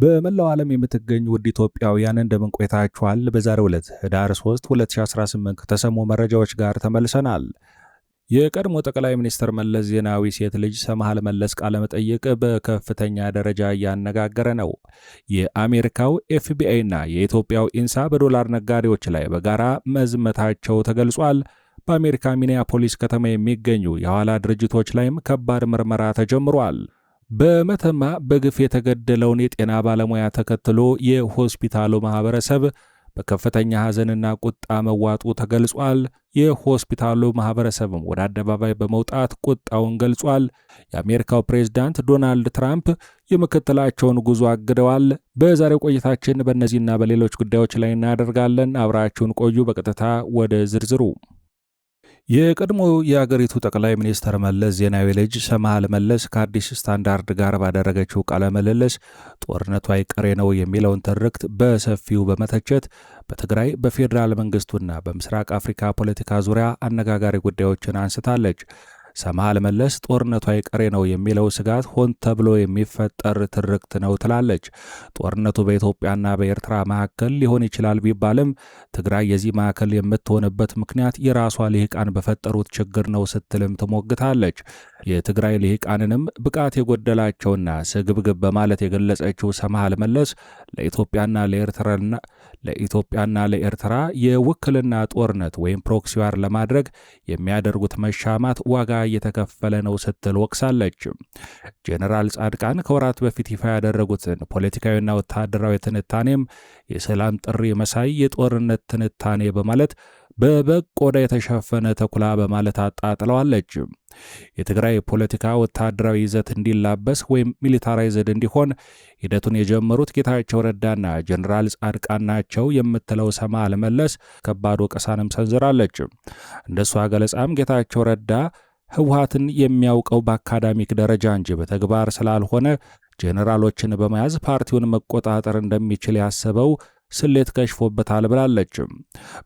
በመላው ዓለም የምትገኙ ውድ ኢትዮጵያውያን እንደምን ቆይታችኋል? በዛሬው ዕለት ህዳር 3 2018 ከተሰሙ መረጃዎች ጋር ተመልሰናል። የቀድሞ ጠቅላይ ሚኒስትር መለስ ዜናዊ ሴት ልጅ ሰምሃል መለስ ቃለ መጠይቅ በከፍተኛ ደረጃ እያነጋገረ ነው። የአሜሪካው ኤፍቢአይ እና የኢትዮጵያው ኢንሳ በዶላር ነጋዴዎች ላይ በጋራ መዝመታቸው ተገልጿል። በአሜሪካ ሚኒያፖሊስ ከተማ የሚገኙ የሐዋላ ድርጅቶች ላይም ከባድ ምርመራ ተጀምሯል። በመተማ በግፍ የተገደለውን የጤና ባለሙያ ተከትሎ የሆስፒታሉ ማህበረሰብ በከፍተኛ ሐዘንና ቁጣ መዋጡ ተገልጿል። የሆስፒታሉ ማህበረሰብም ወደ አደባባይ በመውጣት ቁጣውን ገልጿል። የአሜሪካው ፕሬዝዳንት ዶናልድ ትራምፕ የምክትላቸውን ጉዞ አግደዋል። በዛሬው ቆይታችን በእነዚህና በሌሎች ጉዳዮች ላይ እናደርጋለን። አብራችሁን ቆዩ። በቀጥታ ወደ ዝርዝሩ። የቀድሞ የአገሪቱ ጠቅላይ ሚኒስትር መለስ ዜናዊ ልጅ ሰምሃል መለስ ከአዲስ ስታንዳርድ ጋር ባደረገችው ቃለ ምልልስ ጦርነቱ አይቀሬ ነው የሚለውን ትርክት በሰፊው በመተቸት በትግራይ በፌዴራል መንግስቱና በምስራቅ አፍሪካ ፖለቲካ ዙሪያ አነጋጋሪ ጉዳዮችን አንስታለች። ሰምሃል መለስ ጦርነቱ አይቀሬ ነው የሚለው ስጋት ሆን ተብሎ የሚፈጠር ትርክት ነው ትላለች። ጦርነቱ በኢትዮጵያና በኤርትራ መካከል ሊሆን ይችላል ቢባልም ትግራይ የዚህ ማዕከል የምትሆንበት ምክንያት የራሷ ልሂቃን በፈጠሩት ችግር ነው ስትልም ትሞግታለች። የትግራይ ልሂቃንንም ብቃት የጎደላቸውና ስግብግብ በማለት የገለጸችው ሰምሃል መለስ ለኢትዮጵያና ለኤርትራ የውክልና ጦርነት ወይም ፕሮክሲዋር ለማድረግ የሚያደርጉት መሻማት ዋጋ እየተከፈለ ነው ስትል ወቅሳለች። ጄኔራል ጻድቃን ከወራት በፊት ይፋ ያደረጉትን ፖለቲካዊና ወታደራዊ ትንታኔም የሰላም ጥሪ መሳይ የጦርነት ትንታኔ በማለት በበግ ቆዳ የተሸፈነ ተኩላ በማለት አጣጥለዋለች። የትግራይ ፖለቲካ ወታደራዊ ይዘት እንዲላበስ ወይም ሚሊታራይዝድ እንዲሆን ሂደቱን የጀመሩት ጌታቸው ረዳና ጀነራል ጻድቃን ናቸው የምትለው ሰምሃል መለስ ከባድ ወቀሳንም ሰንዝራለች። እንደሷ ገለጻም ጌታቸው ረዳ ህወሓትን የሚያውቀው በአካዳሚክ ደረጃ እንጂ በተግባር ስላልሆነ ጄኔራሎችን በመያዝ ፓርቲውን መቆጣጠር እንደሚችል ያሰበው ስሌት ከሽፎበታል ብላለች።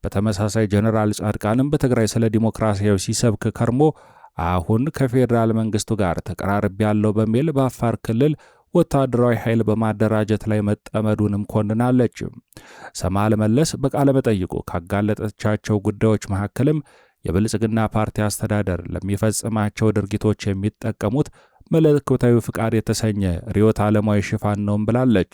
በተመሳሳይ ጀነራል ጻድቃንም በትግራይ ስለ ዲሞክራሲያዊ ሲሰብክ ከርሞ አሁን ከፌዴራል መንግስቱ ጋር ተቀራርብ ያለው በሚል በአፋር ክልል ወታደራዊ ኃይል በማደራጀት ላይ መጠመዱንም ኮንናለች። ሰምሃል መለስ በቃለ መጠይቁ ካጋለጠቻቸው ጉዳዮች መካከልም የብልጽግና ፓርቲ አስተዳደር ለሚፈጽማቸው ድርጊቶች የሚጠቀሙት መለኮታዊ ፍቃድ የተሰኘ ርዕዮተ ዓለማዊ ሽፋን ነውም ብላለች።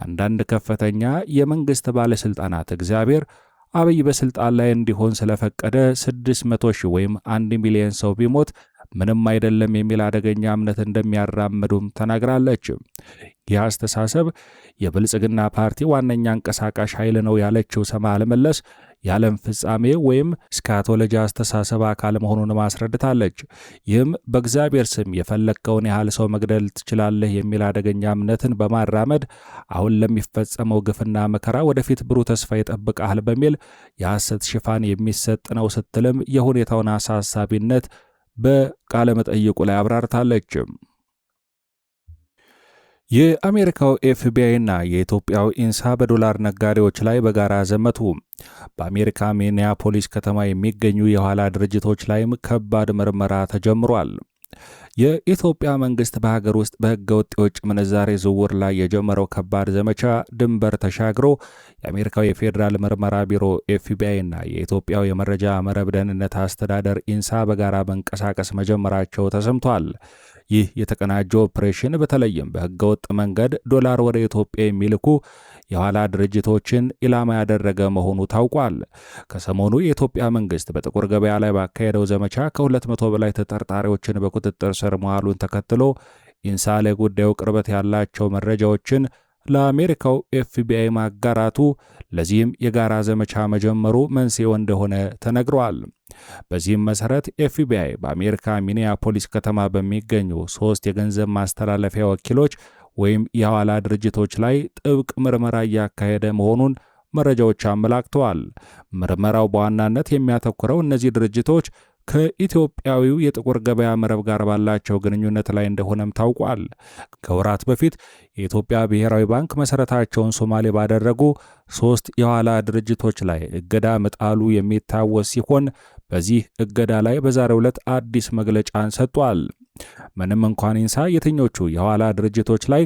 አንዳንድ ከፍተኛ የመንግሥት ባለሥልጣናት እግዚአብሔር አብይ በሥልጣን ላይ እንዲሆን ስለፈቀደ 600 ሺህ ወይም 1 ሚሊዮን ሰው ቢሞት ምንም አይደለም የሚል አደገኛ እምነት እንደሚያራምዱም ተናግራለች። ይህ አስተሳሰብ የብልጽግና ፓርቲ ዋነኛ አንቀሳቃሽ ኃይል ነው ያለችው ሰምሃል መለስ የዓለም ፍጻሜ ወይም ስካቶሎጂ አስተሳሰብ አካል መሆኑን ማስረድታለች። ይህም በእግዚአብሔር ስም የፈለግከውን ያህል ሰው መግደል ትችላለህ የሚል አደገኛ እምነትን በማራመድ አሁን ለሚፈጸመው ግፍና መከራ ወደፊት ብሩህ ተስፋ ይጠብቃል በሚል የሐሰት ሽፋን የሚሰጥ ነው ስትልም የሁኔታውን አሳሳቢነት በቃለ መጠይቁ ላይ አብራርታለች። የአሜሪካው ኤፍቢአይ እና የኢትዮጵያው ኢንሳ በዶላር ነጋዴዎች ላይ በጋራ ዘመቱ። በአሜሪካ ሚኒያፖሊስ ከተማ የሚገኙ የሐዋላ ድርጅቶች ላይም ከባድ ምርመራ ተጀምሯል። የኢትዮጵያ መንግስት በሀገር ውስጥ በሕገወጥ የውጭ ምንዛሬ ዝውውር ላይ የጀመረው ከባድ ዘመቻ ድንበር ተሻግሮ የአሜሪካው የፌዴራል ምርመራ ቢሮ ኤፍቢአይ እና የኢትዮጵያው የመረጃ መረብ ደህንነት አስተዳደር ኢንሳ በጋራ መንቀሳቀስ መጀመራቸው ተሰምቷል። ይህ የተቀናጀ ኦፕሬሽን በተለይም በሕገወጥ መንገድ ዶላር ወደ ኢትዮጵያ የሚልኩ የሐዋላ ድርጅቶችን ኢላማ ያደረገ መሆኑ ታውቋል። ከሰሞኑ የኢትዮጵያ መንግስት በጥቁር ገበያ ላይ ባካሄደው ዘመቻ ከ200 በላይ ተጠርጣሪዎችን በቁጥጥር ስር መዋሉን ተከትሎ ኢንሳ ለጉዳዩ ቅርበት ያላቸው መረጃዎችን ለአሜሪካው ኤፍቢአይ ማጋራቱ ለዚህም የጋራ ዘመቻ መጀመሩ መንስኤው እንደሆነ ተነግሯል። በዚህም መሰረት ኤፍቢአይ በአሜሪካ ሚኒያፖሊስ ከተማ በሚገኙ 3 የገንዘብ ማስተላለፊያ ወኪሎች ወይም የሐዋላ ድርጅቶች ላይ ጥብቅ ምርመራ እያካሄደ መሆኑን መረጃዎች አመላክተዋል። ምርመራው በዋናነት የሚያተኩረው እነዚህ ድርጅቶች ከኢትዮጵያዊው የጥቁር ገበያ መረብ ጋር ባላቸው ግንኙነት ላይ እንደሆነም ታውቋል። ከወራት በፊት የኢትዮጵያ ብሔራዊ ባንክ መሰረታቸውን ሶማሌ ባደረጉ 3 የሐዋላ ድርጅቶች ላይ እገዳ መጣሉ የሚታወስ ሲሆን በዚህ እገዳ ላይ በዛሬው ዕለት አዲስ መግለጫን ሰጥቷል። ምንም እንኳን ኢንሳ የትኞቹ የሐዋላ ድርጅቶች ላይ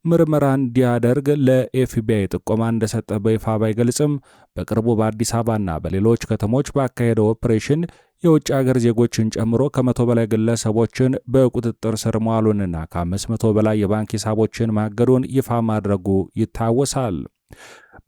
ምርመራ እንዲያደርግ ለኤፍቢአይ ጥቆማ እንደሰጠ በይፋ ባይገልጽም በቅርቡ በአዲስ አበባና በሌሎች ከተሞች ባካሄደው ኦፕሬሽን የውጭ አገር ዜጎችን ጨምሮ ከ100 በላይ ግለሰቦችን በቁጥጥር ስር መዋሉንና ከ500 በላይ የባንክ ሂሳቦችን ማገዱን ይፋ ማድረጉ ይታወሳል።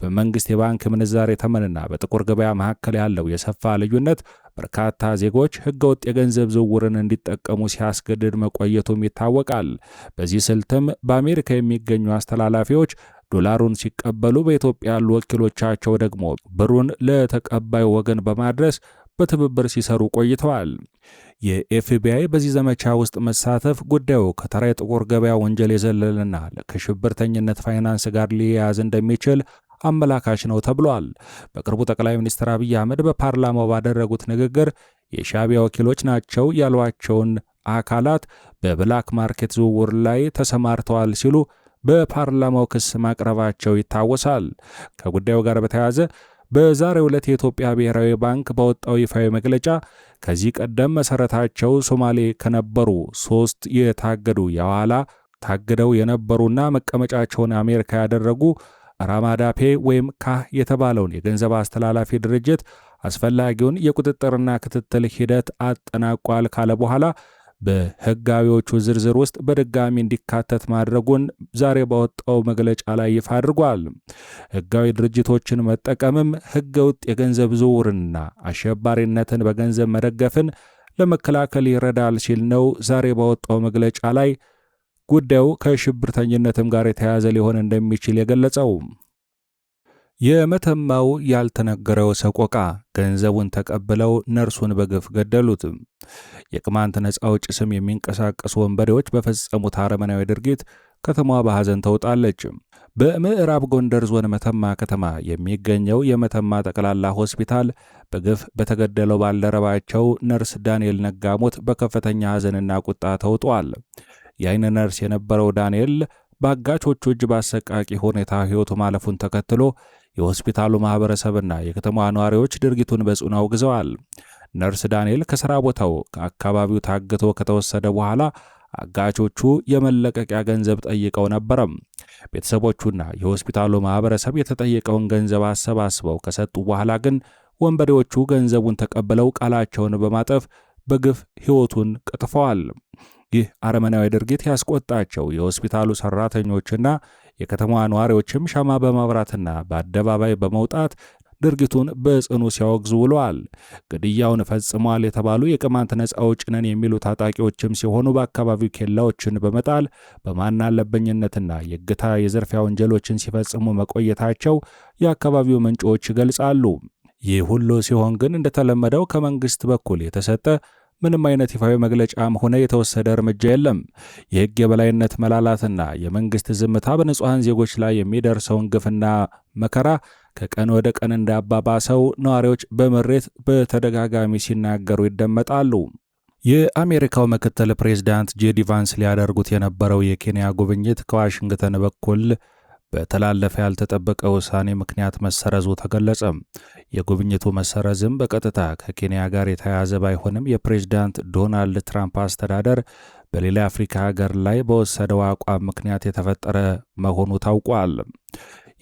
በመንግስት የባንክ ምንዛሬ ተመንና በጥቁር ገበያ መካከል ያለው የሰፋ ልዩነት በርካታ ዜጎች ህገወጥ የገንዘብ ዝውውርን እንዲጠቀሙ ሲያስገድድ መቆየቱም ይታወቃል። በዚህ ስልትም በአሜሪካ የሚገኙ አስተላላፊዎች ዶላሩን ሲቀበሉ በኢትዮጵያ ያሉ ወኪሎቻቸው ደግሞ ብሩን ለተቀባዩ ወገን በማድረስ በትብብር ሲሰሩ ቆይተዋል። የኤፍቢአይ በዚህ ዘመቻ ውስጥ መሳተፍ ጉዳዩ ከተራ የጥቁር ገበያ ወንጀል የዘለለና ከሽብርተኝነት ፋይናንስ ጋር ሊያያዝ እንደሚችል አመላካች ነው ተብሏል። በቅርቡ ጠቅላይ ሚኒስትር አብይ አህመድ በፓርላማው ባደረጉት ንግግር የሻዕቢያ ወኪሎች ናቸው ያሏቸውን አካላት በብላክ ማርኬት ዝውውር ላይ ተሰማርተዋል ሲሉ በፓርላማው ክስ ማቅረባቸው ይታወሳል። ከጉዳዩ ጋር በተያያዘ በዛሬው ዕለት የኢትዮጵያ ብሔራዊ ባንክ ባወጣው ይፋዊ መግለጫ ከዚህ ቀደም መሰረታቸው ሶማሌ ከነበሩ 3 የታገዱ የኋላ ታግደው የነበሩና መቀመጫቸውን አሜሪካ ያደረጉ ራማዳፔ ወይም ካህ የተባለውን የገንዘብ አስተላላፊ ድርጅት አስፈላጊውን የቁጥጥርና ክትትል ሂደት አጠናቋል ካለ በኋላ በሕጋዊዎቹ ዝርዝር ውስጥ በድጋሚ እንዲካተት ማድረጉን ዛሬ ባወጣው መግለጫ ላይ ይፋ አድርጓል። ሕጋዊ ድርጅቶችን መጠቀምም ሕገወጥ የገንዘብ ዝውውርንና አሸባሪነትን በገንዘብ መደገፍን ለመከላከል ይረዳል ሲል ነው ዛሬ ባወጣው መግለጫ ላይ ጉዳዩ ከሽብርተኝነትም ጋር የተያያዘ ሊሆን እንደሚችል የገለጸው። የመተማው ያልተነገረው ሰቆቃ፣ ገንዘቡን ተቀብለው ነርሱን በግፍ ገደሉት። የቅማንት ነጻ አውጪ ስም የሚንቀሳቀሱ ወንበዴዎች በፈጸሙት አረመናዊ ድርጊት ከተማዋ በሐዘን ተውጣለች። በምዕራብ ጎንደር ዞን መተማ ከተማ የሚገኘው የመተማ ጠቅላላ ሆስፒታል በግፍ በተገደለው ባልደረባቸው ነርስ ዳንኤል ነጋ ሞት በከፍተኛ ሐዘንና ቁጣ ተውጧል። የአይን ነርስ የነበረው ዳንኤል በአጋቾቹ እጅ በአሰቃቂ ሁኔታ ሕይወቱ ማለፉን ተከትሎ የሆስፒታሉ ማኅበረሰብና የከተማዋ ነዋሪዎች ድርጊቱን በጽኑ አውግዘዋል። ነርስ ዳንኤል ከሥራ ቦታው ከአካባቢው ታግቶ ከተወሰደ በኋላ አጋቾቹ የመለቀቂያ ገንዘብ ጠይቀው ነበረም። ቤተሰቦቹና የሆስፒታሉ ማኅበረሰብ የተጠየቀውን ገንዘብ አሰባስበው ከሰጡ በኋላ ግን ወንበዴዎቹ ገንዘቡን ተቀብለው ቃላቸውን በማጠፍ በግፍ ሕይወቱን ቀጥፈዋል። ይህ አረመናዊ ድርጊት ያስቆጣቸው የሆስፒታሉ ሠራተኞችና የከተማዋ ነዋሪዎችም ሻማ በማብራትና በአደባባይ በመውጣት ድርጊቱን በጽኑ ሲያወግዙ ውለዋል። ግድያውን ፈጽመዋል የተባሉ የቅማንት ነጻ አውጪ ነን የሚሉ ታጣቂዎችም ሲሆኑ በአካባቢው ኬላዎችን በመጣል በማናለበኝነትና የእገታ የዘርፊያ ወንጀሎችን ሲፈጽሙ መቆየታቸው የአካባቢው ምንጮች ይገልጻሉ። ይህ ሁሉ ሲሆን ግን እንደተለመደው ከመንግሥት በኩል የተሰጠ ምንም አይነት ይፋዊ መግለጫም ሆነ የተወሰደ እርምጃ የለም። የሕግ የበላይነት መላላትና የመንግሥት ዝምታ በንጹሐን ዜጎች ላይ የሚደርሰውን ግፍና መከራ ከቀን ወደ ቀን እንዳባባሰው ነዋሪዎች በምሬት በተደጋጋሚ ሲናገሩ ይደመጣሉ። የአሜሪካው ምክትል ፕሬዝዳንት ጄዲ ቫንስ ሊያደርጉት የነበረው የኬንያ ጉብኝት ከዋሽንግተን በኩል በተላለፈ ያልተጠበቀ ውሳኔ ምክንያት መሰረዙ ተገለጸ። የጉብኝቱ መሰረዝም በቀጥታ ከኬንያ ጋር የተያያዘ ባይሆንም የፕሬዝዳንት ዶናልድ ትራምፕ አስተዳደር በሌላ የአፍሪካ ሀገር ላይ በወሰደው አቋም ምክንያት የተፈጠረ መሆኑ ታውቋል።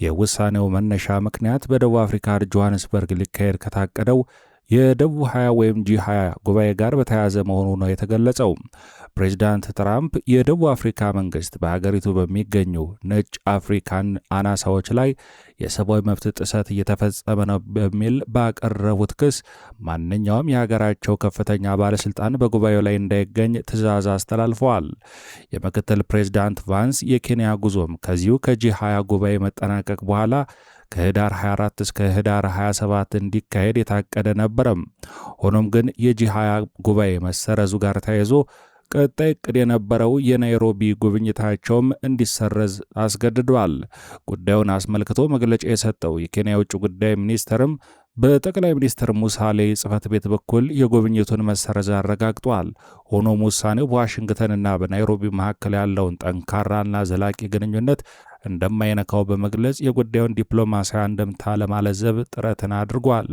የውሳኔው መነሻ ምክንያት በደቡብ አፍሪካ ጆሃንስበርግ ሊካሄድ ከታቀደው የደቡብ 20 ወይም G20 ጉባኤ ጋር በተያያዘ መሆኑ ነው የተገለጸው። ፕሬዝዳንት ትራምፕ የደቡብ አፍሪካ መንግስት በሀገሪቱ በሚገኙ ነጭ አፍሪካን አናሳዎች ላይ የሰብአዊ መብት ጥሰት እየተፈጸመ ነው በሚል ባቀረቡት ክስ ማንኛውም የሀገራቸው ከፍተኛ ባለስልጣን በጉባኤው ላይ እንዳይገኝ ትዕዛዝ አስተላልፈዋል። የምክትል ፕሬዝዳንት ቫንስ የኬንያ ጉዞም ከዚሁ ከG20 ጉባኤ መጠናቀቅ በኋላ ከህዳር 24 እስከ ህዳር 27 እንዲካሄድ የታቀደ ነበረም። ሆኖም ግን የG20 ጉባኤ መሰረዙ ጋር ተያይዞ ቀጣይ ዕቅድ የነበረው የናይሮቢ ጉብኝታቸውም እንዲሰረዝ አስገድዷል። ጉዳዩን አስመልክቶ መግለጫ የሰጠው የኬንያ የውጭ ጉዳይ ሚኒስትርም በጠቅላይ ሚኒስትር ሙሳሌ ጽሕፈት ቤት በኩል የጉብኝቱን መሰረዝ አረጋግጧል። ሆኖም ውሳኔው በዋሽንግተንና በናይሮቢ መካከል ያለውን ጠንካራና ዘላቂ ግንኙነት እንደማይነካው በመግለጽ የጉዳዩን ዲፕሎማሲያዊ አንድምታ ለማለዘብ ጥረትን አድርጓል።